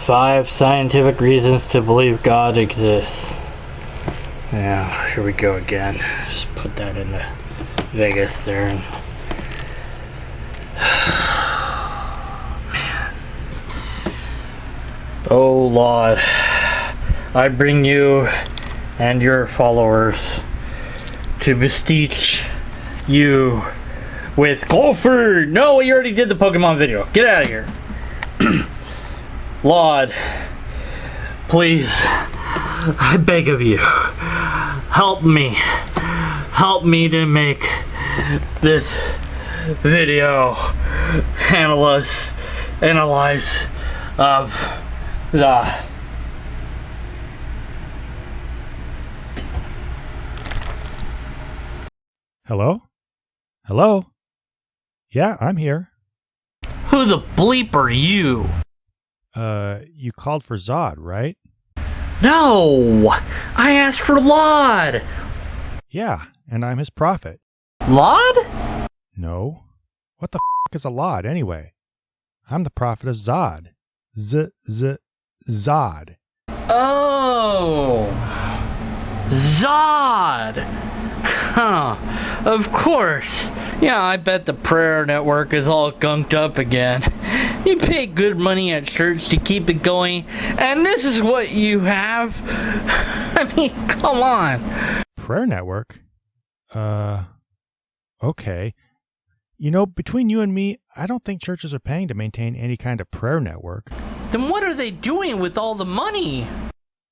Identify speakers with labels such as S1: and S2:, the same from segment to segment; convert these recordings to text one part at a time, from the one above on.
S1: 5 scientific reasons to believe God exists. Now, here we go again. Just put that into Vegas there. And man. Oh Lord, I bring you and your followers to beseech you with Golford. No, you already did the Pokemon video. Get out of here. Lord, please, I beg of you, help me to make this video analyze of the
S2: Hello? Hello? Yeah, I'm here.
S1: Who the bleep are you?
S2: You called for Zod, right?
S1: No! I asked for Lod!
S2: Yeah, and I'm his prophet.
S1: Lod?
S2: No. What the is a Lod, anyway? I'm the prophet of Zod. Zod.
S1: Oh! Zod! Huh. Of course. Yeah, I bet the prayer network is all gunked up again. You pay good money at church to keep it going, and this is what you have? I mean, come on.
S2: Prayer network? Okay. You know, between you and me, I don't think churches are paying to maintain any kind of prayer network.
S1: Then what are they doing with all the money?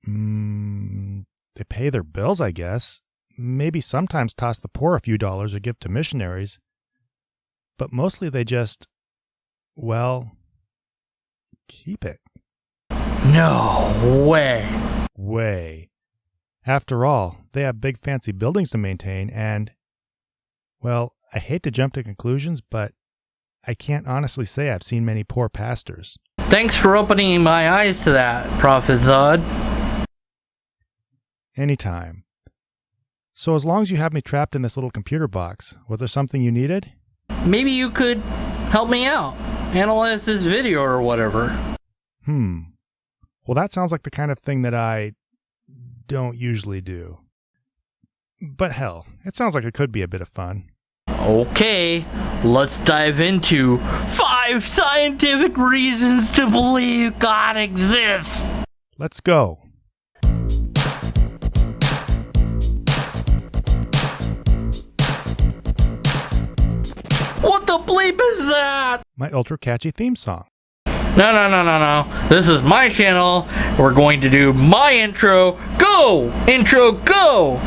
S2: They pay their bills, I guess. Maybe sometimes toss the poor a few dollars or give to missionaries. But mostly they just, well, keep it.
S1: No way.
S2: Way. After all, they have big fancy buildings to maintain and, well, I hate to jump to conclusions, but I can't honestly say I've seen many poor pastors.
S1: Thanks for opening my eyes to that, Prophet Zod.
S2: Anytime. So as long as you have me trapped in this little computer box, was there something you needed?
S1: Maybe you could help me out. Analyze this video or whatever.
S2: Well, that sounds like the kind of thing that I don't usually do. But hell, it sounds like it could be a bit of fun.
S1: Okay, let's dive into 5 scientific reasons to believe God exists.
S2: Let's go.
S1: What the bleep is that?
S2: My ultra catchy theme song.
S1: No. This is my channel. We're going to do my intro. Go! Intro, go!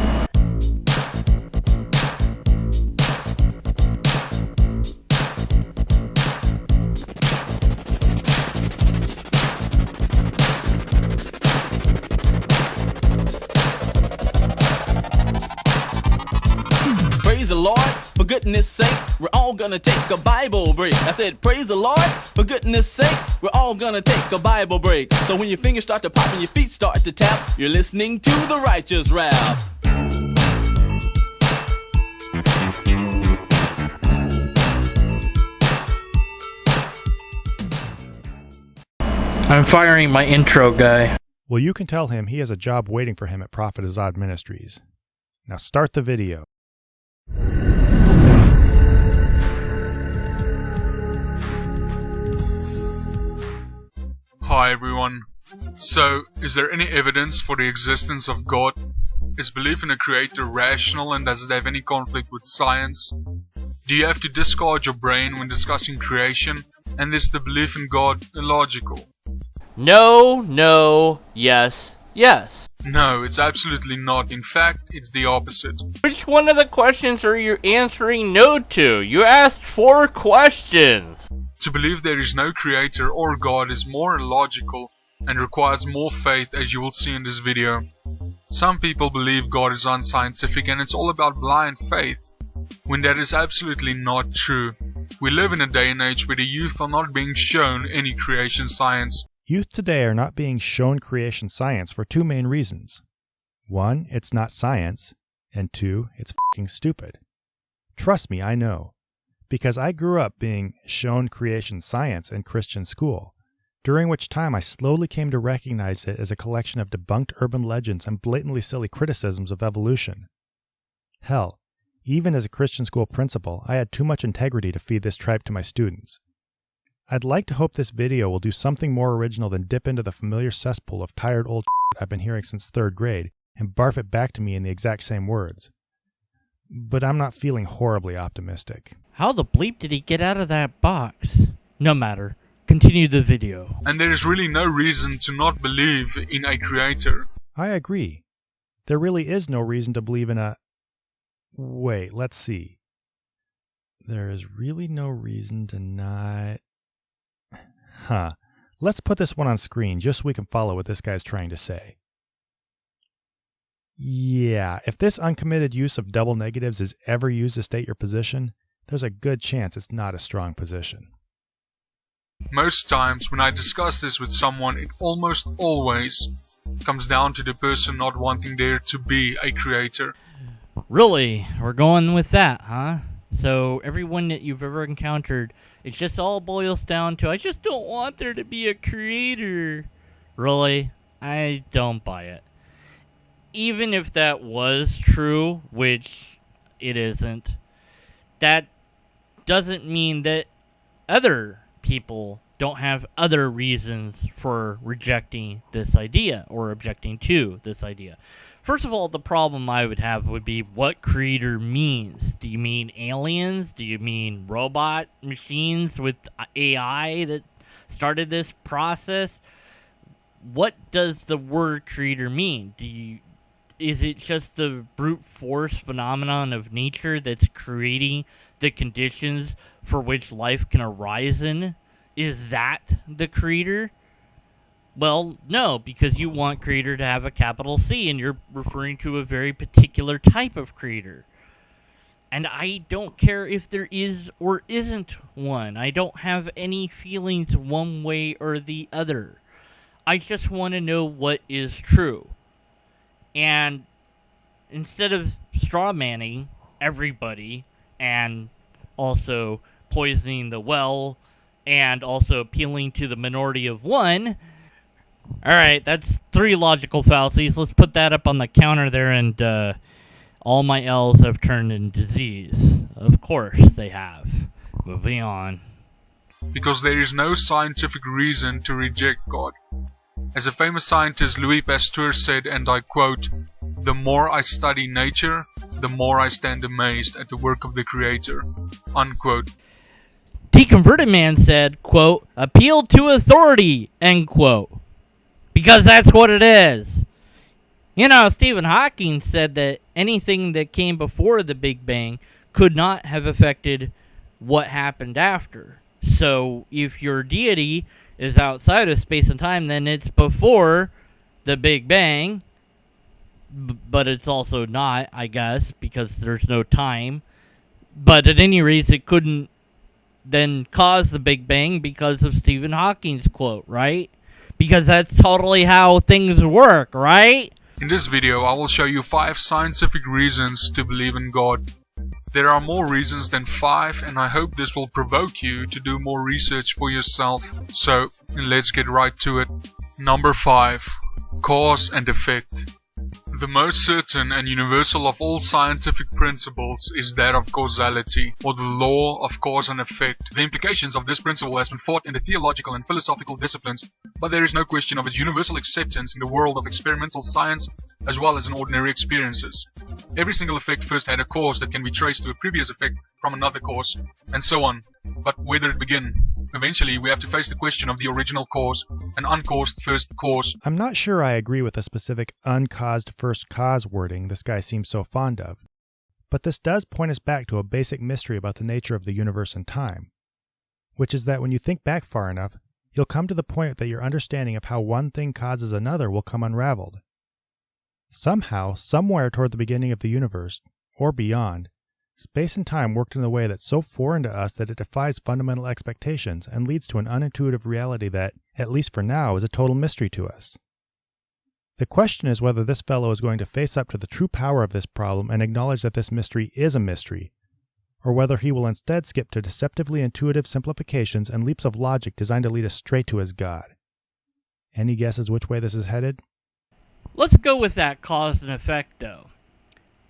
S3: Praise the Lord, for goodness sake, we're all gonna take a Bible break. I said, praise the Lord, for goodness sake, we're all gonna take a Bible break. So when your fingers start to pop and your feet start to tap, you're listening to the righteous rap.
S1: I'm firing my intro guy.
S2: Well, you can tell him he has a job waiting for him at Prophet Azad Ministries. Now start the video.
S4: Hi everyone. So, is there any evidence for the existence of God? Is belief in a creator rational and does it have any conflict with science? Do you have to discard your brain when discussing creation? And is the belief in God illogical?
S1: No, yes.
S4: No, it's absolutely not. In fact, it's the opposite.
S1: Which one of the questions are you answering no to? You asked 4 questions.
S4: To believe there is no creator or God is more illogical and requires more faith, as you will see in this video. Some people believe God is unscientific and it's all about blind faith, when that is absolutely not true. We live in a day and age where the youth are not being shown any creation science.
S2: Youth today are not being shown creation science for 2 main reasons. 1, it's not science, and 2, it's f***ing stupid. Trust me, I know. Because I grew up being shown creation science in Christian school, during which time I slowly came to recognize it as a collection of debunked urban legends and blatantly silly criticisms of evolution. Hell, even as a Christian school principal, I had too much integrity to feed this tripe to my students. I'd like to hope this video will do something more original than dip into the familiar cesspool of tired old I've been hearing since 3rd grade and barf it back to me in the exact same words. But I'm not feeling horribly optimistic.
S1: How the bleep did he get out of that box? No matter. Continue the video.
S4: And there is really no reason to not believe in a creator.
S2: I agree. There really is no reason to believe in a... Wait, let's see. There is really no reason to not... Let's put this one on screen just so we can follow what this guy's trying to say. Yeah, if this uncommitted use of double negatives is ever used to state your position, there's a good chance it's not a strong position.
S4: Most times when I discuss this with someone, it almost always comes down to the person not wanting there to be a creator.
S1: Really? We're going with that, huh? So everyone that you've ever encountered, it just all boils down to, I just don't want there to be a creator. Really? I don't buy it. Even if that was true, which it isn't, that doesn't mean that other people don't have other reasons for rejecting this idea or objecting to this idea. First of all, the problem I would have would be what creator means. Do you mean aliens? Do you mean robot machines with AI that started this process? What does the word creator mean? Is it just the brute force phenomenon of nature that's creating the conditions for which life can arise in? Is that the creator? Well, no, because you want creator to have a capital C, and you're referring to a very particular type of creator. And I don't care if there is or isn't one. I don't have any feelings one way or the other. I just want to know what is true. And instead of strawmanning everybody and also poisoning the well and also appealing to the minority of one... Alright, that's 3 logical fallacies. Let's put that up on the counter there, and all my L's have turned into Z's. Of course they have. Moving on.
S4: Because there is no scientific reason to reject God. As a famous scientist Louis Pasteur said, and I quote, "The more I study nature, the more I stand amazed at the work of the Creator." Unquote.
S1: Deconverted Man said, quote, "Appeal to authority," end quote. Because that's what it is. You know, Stephen Hawking said that anything that came before the Big Bang could not have affected what happened after. So if your deity is outside of space and time, then it's before the Big Bang. But it's also not, I guess, because there's no time. But at any rate, it couldn't then cause the Big Bang because of Stephen Hawking's quote, right? Because that's totally how things work, right?
S4: In this video, I will show you 5 scientific reasons to believe in God. There are more reasons than 5, and I hope this will provoke you to do more research for yourself. So, let's get right to it. Number 5. Cause and effect. The most certain and universal of all scientific principles is that of causality, or the law of cause and effect. The implications of this principle has been fought in the theological and philosophical disciplines, but there is no question of its universal acceptance in the world of experimental science as well as in ordinary experiences. Every single effect first had a cause that can be traced to a previous effect from another cause, and so on. But where did it begin? Eventually, we have to face the question of the original cause, an uncaused first cause.
S2: I'm not sure I agree with the specific uncaused first cause wording this guy seems so fond of, but this does point us back to a basic mystery about the nature of the universe and time, which is that when you think back far enough, you'll come to the point that your understanding of how one thing causes another will come unraveled. Somehow, somewhere toward the beginning of the universe, or beyond, space and time worked in a way that's so foreign to us that it defies fundamental expectations and leads to an unintuitive reality that, at least for now, is a total mystery to us. The question is whether this fellow is going to face up to the true power of this problem and acknowledge that this mystery is a mystery, or whether he will instead skip to deceptively intuitive simplifications and leaps of logic designed to lead us straight to his God. Any guesses which way this is headed?
S1: Let's go with that cause and effect, though.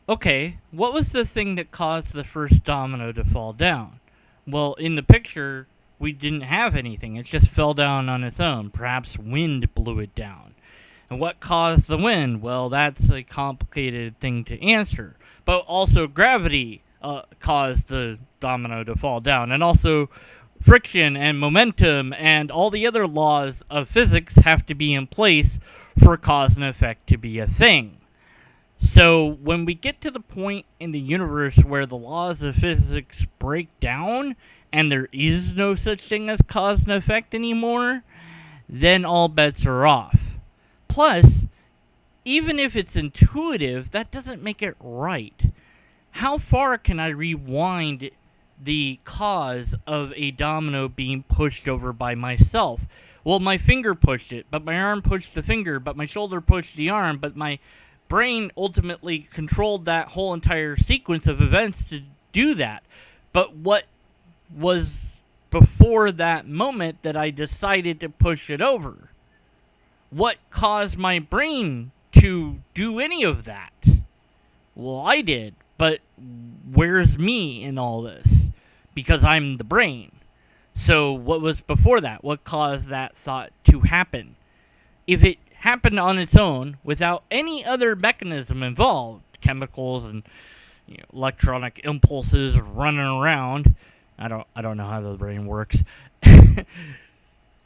S1: Okay, what was the thing that caused the first domino to fall down? Well, in the picture, we didn't have anything. It just fell down on its own. Perhaps wind blew it down. And what caused the wind? Well, that's a complicated thing to answer. But also gravity caused the domino to fall down. And also friction and momentum and all the other laws of physics have to be in place for cause and effect to be a thing. So when we get to the point in the universe where the laws of physics break down and there is no such thing as cause and effect anymore, then all bets are off. Plus, even if it's intuitive, that doesn't make it right. How far can I rewind the cause of a domino being pushed over by myself? Well, my finger pushed it, but my arm pushed the finger, but my shoulder pushed the arm, but my brain ultimately controlled that whole entire sequence of events to do that. But what was before that moment that I decided to push it over? What caused my brain to do any of that? Well, I did, but where's me in all this? Because I'm the brain. So what was before that? What caused that thought to happen? If it happened on its own without any other mechanism involved, chemicals and electronic impulses running around, I don't know how the brain works.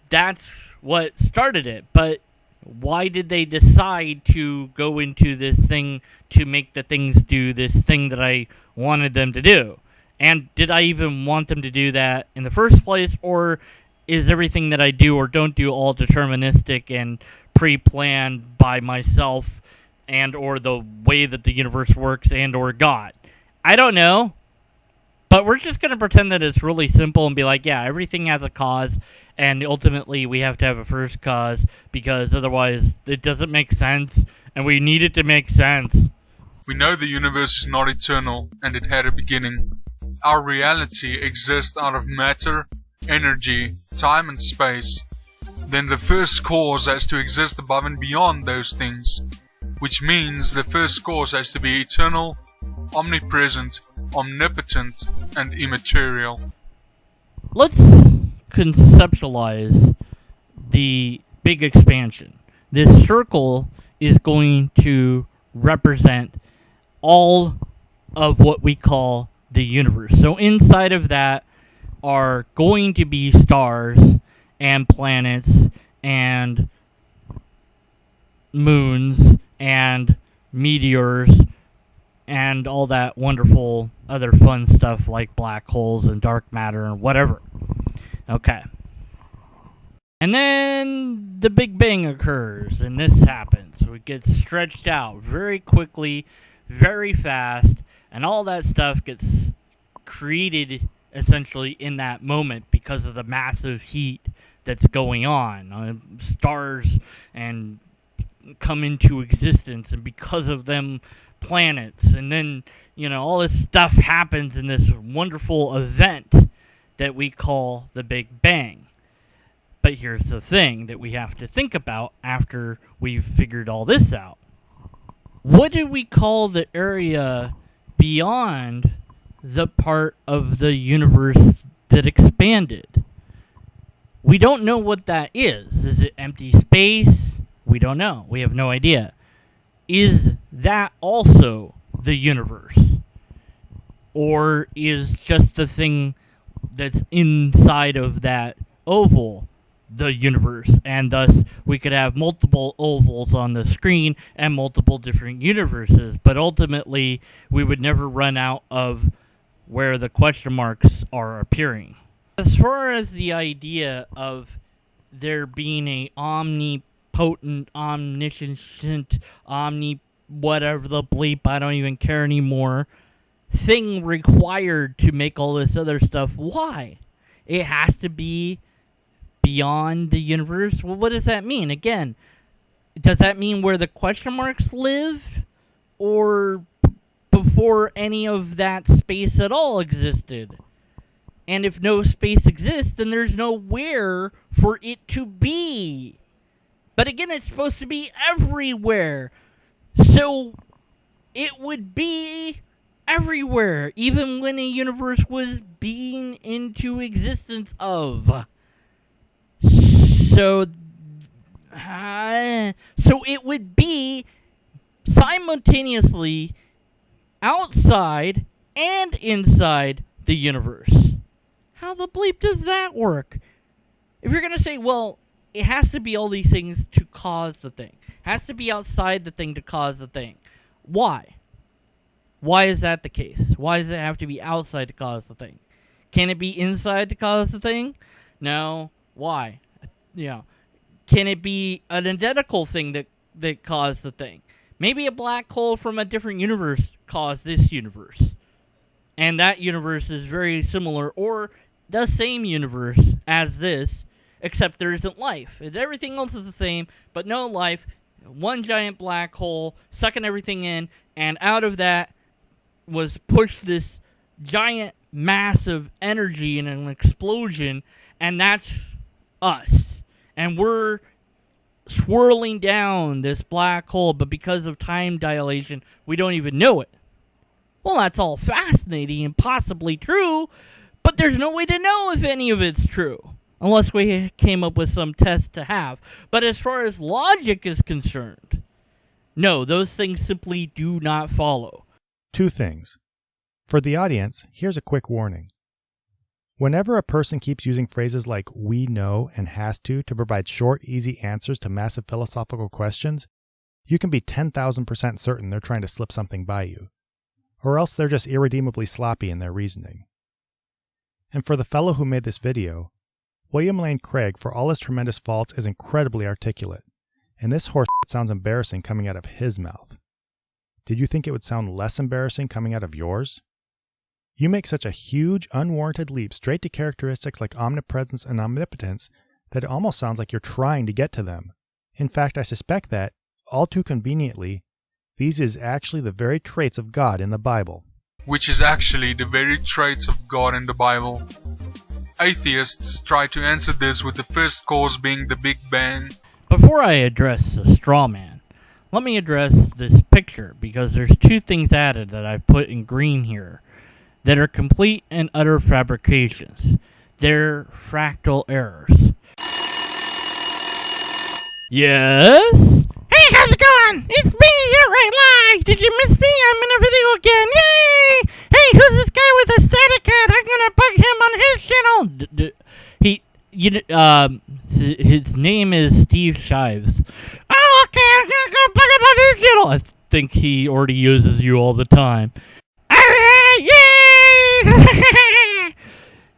S1: That's what started it. But why did they decide to go into this thing to make the things do this thing that I wanted them to do? And did I even want them to do that in the first place? Or is everything that I do or don't do all deterministic and pre-planned by myself and or the way that the universe works and or God? I don't know. But we're just going to pretend that it's really simple and be like, yeah, everything has a cause, and ultimately we have to have a first cause, because otherwise it doesn't make sense, and we need it to make sense.
S4: We know the universe is not eternal, and it had a beginning. Our reality exists out of matter, energy, time and space. Then the first cause has to exist above and beyond those things, which means the first cause has to be eternal, omnipresent, omnipotent, and immaterial.
S1: Let's conceptualize the big expansion. This circle is going to represent all of what we call the universe. So inside of that are going to be stars and planets and moons and meteors and all that wonderful other fun stuff like black holes and dark matter and whatever. Okay. And then the Big Bang occurs, and this happens. So it gets stretched out very quickly, very fast, and all that stuff gets created essentially in that moment because of the massive heat that's going on. Stars and come into existence, and because of them, planets, and then all this stuff happens in this wonderful event that we call the Big Bang. But here's the thing that we have to think about after we've figured all this out. What did we call the area beyond the part of the universe that expanded? We don't know what that is. Is it empty space? We don't know. We have no idea. Is that also the universe? Or is just the thing that's inside of that oval the universe? And thus we could have multiple ovals on the screen and multiple different universes. But ultimately we would never run out of where the question marks are appearing. As far as the idea of there being a omnipotent, omniscient, whatever the bleep, I don't even care anymore, thing required to make all this other stuff, why? It has to be beyond the universe? Well, what does that mean? Again, does that mean where the question marks live? Or before before any of that space at all existed. And if no space exists, then there's nowhere for it to be. But again, it's supposed to be everywhere. So it would be everywhere, even when a universe was being into existence of. So it would be simultaneously outside and inside the universe. How the bleep does that work? If you're going to say, well, it has to be all these things to cause the thing. It has to be outside the thing to cause the thing. Why? Why is that the case? Why does it have to be outside to cause the thing? Can it be inside to cause the thing? No. Why? Can it be an identical thing that caused the thing? Maybe a black hole from a different universe caused this universe. And that universe is very similar, or the same universe as this, except there isn't life. Everything else is the same, but no life. One giant black hole, sucking everything in, and out of that was pushed this giant, massive energy in an explosion, and that's us. And we're swirling down this black hole, but because of time dilation, we don't even know it. Well, that's all fascinating and possibly true, but there's no way to know if any of it's true, unless we came up with some test to have. But as far as logic is concerned, no, those things simply do not follow.
S2: 2 things. For the audience, here's a quick warning. Whenever a person keeps using phrases like we know and has to provide short, easy answers to massive philosophical questions, you can be 10,000% certain they're trying to slip something by you. Or else they're just irredeemably sloppy in their reasoning. And for the fellow who made this video, William Lane Craig, for all his tremendous faults, is incredibly articulate, and this horse sounds embarrassing coming out of his mouth. Did you think it would sound less embarrassing coming out of yours? You make such a huge, unwarranted leap straight to characteristics like omnipresence and omnipotence that it almost sounds like you're trying to get to them. In fact, I suspect that, all too conveniently, these is actually the very traits of God in the Bible.
S4: Which is actually the very traits of God in the Bible. Atheists try to answer this with the first cause being the Big Bang.
S1: Before I address the straw man, let me address this picture, because there's 2 things added that I've put in green here that are complete and utter fabrications. They're fractal errors. Yes? Hey, how's it going? It's me, Outright Live. Did you miss me? I'm in a video again. Yay! Hey, who's this guy with a static head? I'm gonna bug him on his channel. His name is Steve Shives. Oh, okay, I'm gonna go bug him on his channel. I think he already uses you all the time. Alright, yay!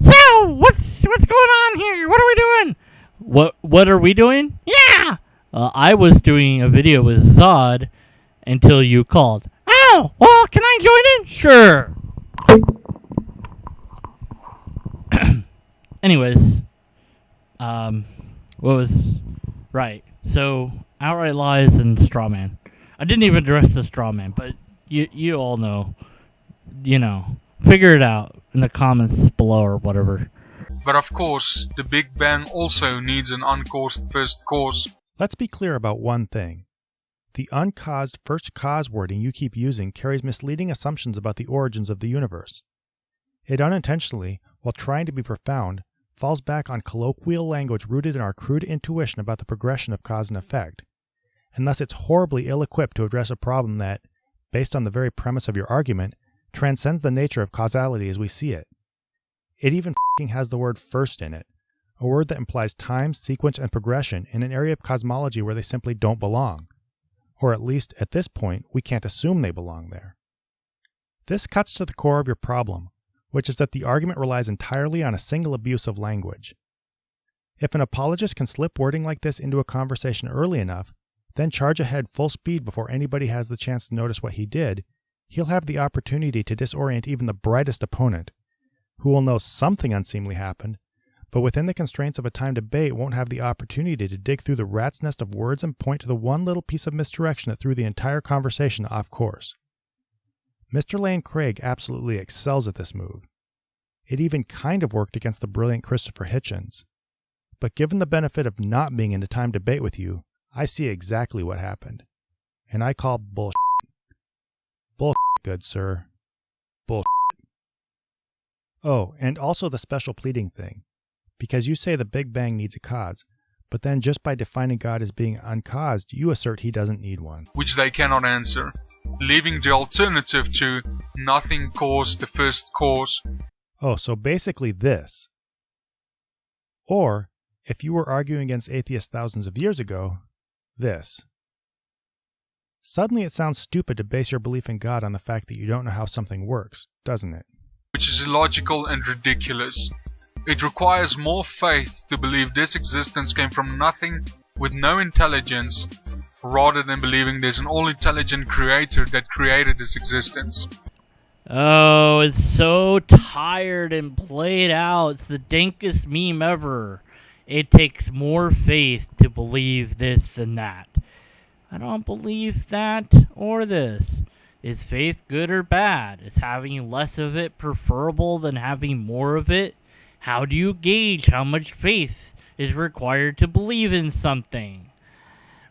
S1: So, what's going on here? What are we doing? What are we doing? Yeah! I was doing a video with Zod until you called. Oh, well, can I join in? Sure. Anyways, what was right? So, outright lies and straw man. I didn't even address the straw man, but you all know. Figure it out in the comments below or whatever.
S4: But of course, the Big Bang also needs an uncaused first cause.
S2: Let's be clear about one thing. The uncaused first cause wording you keep using carries misleading assumptions about the origins of the universe. It unintentionally, while trying to be profound, falls back on colloquial language rooted in our crude intuition about the progression of cause and effect, and thus it's horribly ill-equipped to address a problem that, based on the very premise of your argument, transcends the nature of causality as we see it. It even has the word first in it, a word that implies time, sequence, and progression in an area of cosmology where they simply don't belong. Or at least, at this point, we can't assume they belong there. This cuts to the core of your problem, which is that the argument relies entirely on a single abuse of language. If an apologist can slip wording like this into a conversation early enough, then charge ahead full speed before anybody has the chance to notice what he did, he'll have the opportunity to disorient even the brightest opponent, who will know something unseemly happened, but within the constraints of a timed debate won't have the opportunity to dig through the rat's nest of words and point to the one little piece of misdirection that threw the entire conversation off course. Mr. Lane Craig absolutely excels at this move. It even kind of worked against the brilliant Christopher Hitchens. But given the benefit of not being in a time debate with you, I see exactly what happened. And I call bullshit. Bullshit, good sir. Bullshit. Oh, and also the special pleading thing. Because you say the Big Bang needs a cause, but then just by defining God as being uncaused, you assert he doesn't need one.
S4: Which they cannot answer, leaving the alternative to nothing caused the first cause.
S2: Oh, so basically this. Or, if you were arguing against atheists thousands of years ago, this. Suddenly it sounds stupid to base your belief in God on the fact that you don't know how something works, doesn't it?
S4: Which is illogical and ridiculous. It requires more faith to believe this existence came from nothing with no intelligence, rather than believing there's an all-intelligent creator that created this existence.
S1: Oh, it's so tired and played out. It's the dankest meme ever. It takes more faith to believe this than that. I don't believe that or this. Is faith good or bad? Is having less of it preferable than having more of it? How do you gauge how much faith is required to believe in something?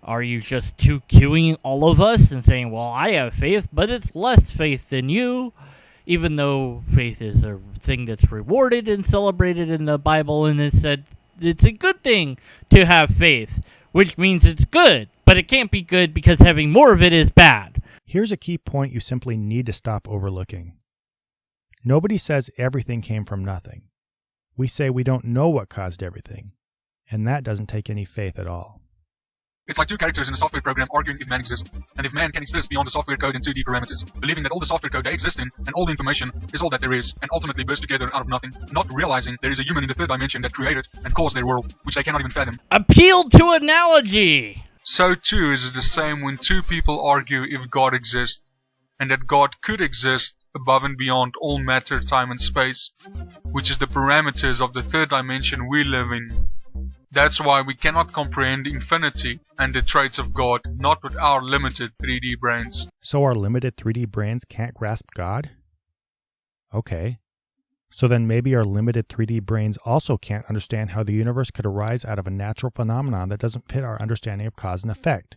S1: Are you just 2Qing all of us and saying, well, I have faith, but it's less faith than you, even though faith is a thing that's rewarded and celebrated in the Bible, and it said it's a good thing to have faith, which means it's good, but it can't be good because having more of it is bad.
S2: Here's a key point you simply need to stop overlooking. Nobody says everything came from nothing. We say we don't know what caused everything, and that doesn't take any faith at all.
S4: It's like two characters in a software program arguing if man exists, and if man can exist beyond the software code in 2D parameters, believing that all the software code they exist in, and all the information, is all that there is, and ultimately burst together out of nothing, not realizing there is a human in the third dimension that created and caused their world, which they cannot even fathom.
S1: Appeal to analogy!
S4: So too is it the same when two people argue if God exists, and that God could exist above and beyond all matter, time and space, which is the parameters of the third dimension we live in. That's why we cannot comprehend infinity and the traits of God, not with our limited 3D brains.
S2: So our limited 3D brains can't grasp God? Okay. So then maybe our limited 3D brains also can't understand how the universe could arise out of a natural phenomenon that doesn't fit our understanding of cause and effect.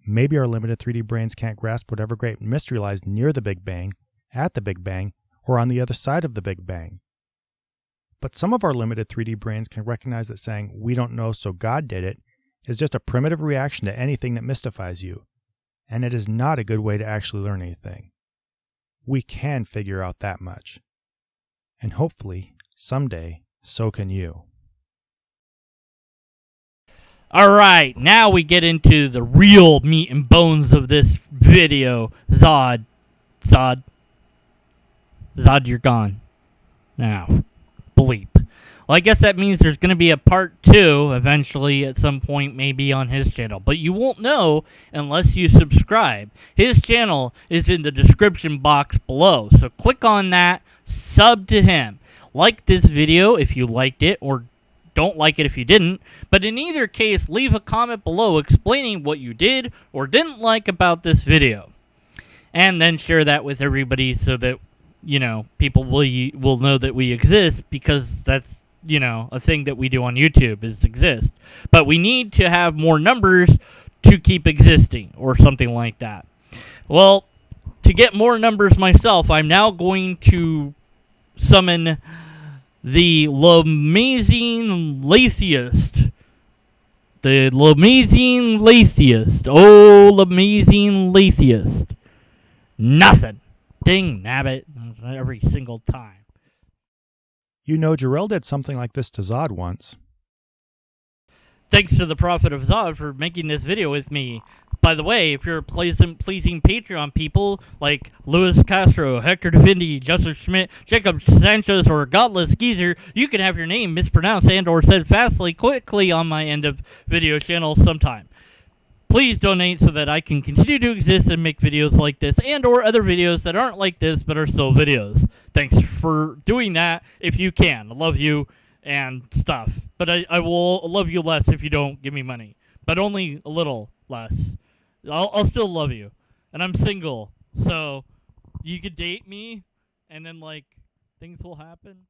S2: Maybe our limited 3D brains can't grasp whatever great mystery lies near the Big Bang, at the Big Bang, or on the other side of the Big Bang. But some of our limited 3D brains can recognize that saying, we don't know so God did it, is just a primitive reaction to anything that mystifies you, and it is not a good way to actually learn anything. We can figure out that much. And hopefully, someday, so can you.
S1: Alright, now we get into the real meat and bones of this video. Zod, you're gone. Now, bleep. Well, I guess that means there's going to be a part 2 eventually at some point, maybe on his channel. But you won't know unless you subscribe. His channel is in the description box below. So click on that, sub to him. Like this video if you liked it, or don't like it if you didn't. But in either case, leave a comment below explaining what you did or didn't like about this video. And then share that with everybody so that, you know, people will know that we exist, because that's, you know, a thing that we do on YouTube is exist. But we need to have more numbers to keep existing, or something like that. Well, to get more numbers myself, I'm now going to summon the Lamazing Latheist. The Lamazing Latheist. Oh, Lamazing Latheist. Nothing. Ding nabbit. Every single time.
S2: You know, Jarrell did something like this to Zod once.
S1: Thanks to the Prophet of Zod for making this video with me. By the way, if you're pleasing Patreon people like Louis Castro, Hector DeVindy, Joseph Schmidt, Jacob Sanchez, or Godless Geezer, you can have your name mispronounced and or said fastly, quickly on my end of video channel sometime. Please donate so that I can continue to exist and make videos like this and or other videos that aren't like this but are still videos. Thanks for doing that if you can. I love you and stuff. But I will love you less if you don't give me money. But only a little less. I'll still love you. And I'm single, so
S5: You could date me, and then like things will happen.